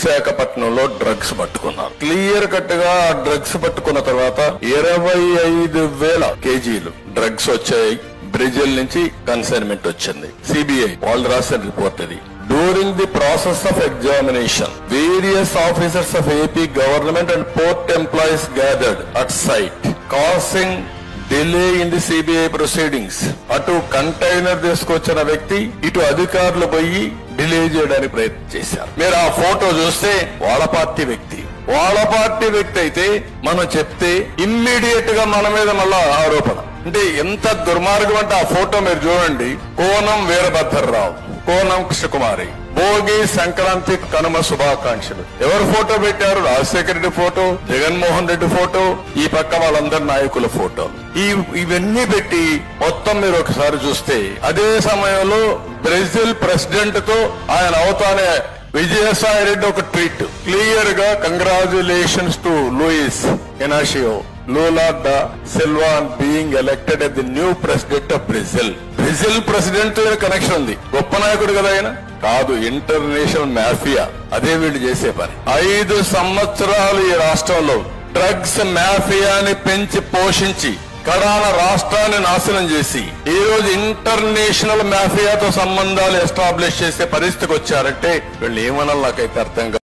విశాఖపట్నంలో డ్రగ్స్ పట్టుకున్నారు. Clear cut గా డ్రగ్స్ పట్టుకున్న తర్వాత 25,000 కేజీలు డ్రగ్స్ వచ్చాయి. బ్రెజిల్ నుంచి కన్సైన్మెంట్ వచ్చింది. సిబిఐ వాళ్ళు రాసిన రిపోర్ట్ ఇది. During the process of examination, various officers of AP government and port employees gathered at site, causing delay in the CBI proceedings. అటు కంటైనర్ తీసుకొచ్చిన వ్యక్తి ఇటు అధికారులు పోయి డిలే చేయడానికి ప్రయత్నం చేశారు. మీరు ఆ ఫోటో చూస్తే వాళ్ళ పార్టీ వ్యక్తి అయితే మనం చెప్తే ఇమ్మీడియట్ గా మన మీద మళ్ళా ఆరోపణ. అంటే ఎంత దుర్మార్గం అంటే ఆ ఫోటో మీరు చూడండి. కోనం వీరభద్రరావు, కోనం కృష్ణకుమారి, భోగి సంక్రాంతి కనుమ శుభాకాంక్షలు. ఎవరు ఫోటో పెట్టారు? రాజశేఖర రెడ్డి ఫోటో, జగన్మోహన్ రెడ్డి ఫోటో, ఈ పక్క వాళ్ళందరి నాయకుల ఫోటో. ఇవన్నీ పెట్టి మొత్తం మీరు ఒకసారి చూస్తే అదే సమయంలో బ్రెజిల్ ప్రెసిడెంట్ తో ఆయన అవుతానే విజయసాయి రెడ్డి ఒక ట్వీట్ క్లియర్ గా congratulations to Luis Inacio Lula da Silva being elected as the new president of Brazil. Brazil president తో కనెక్షన్ ఉంది. గొప్ప నాయకుడు కదా ఆయన కాదు, ఇంటర్నేషనల్ మాఫియా. అదే వీళ్ళు చేసే పని. 5 సంవత్సరాలు ఈ రాష్ట్రంలో డ్రగ్స్ మాఫియాని పెంచి పోషించి కడాన రాష్ట్రాన్ని నాశనం చేసి ఈ రోజు ఇంటర్నేషనల్ మాఫియాతో సంబంధాలు ఎస్టాబ్లిష్ చేసే పరిస్థితికి వచ్చారంటే వీళ్ళు ఏమన్నా నాకైతే అర్థం కాదు.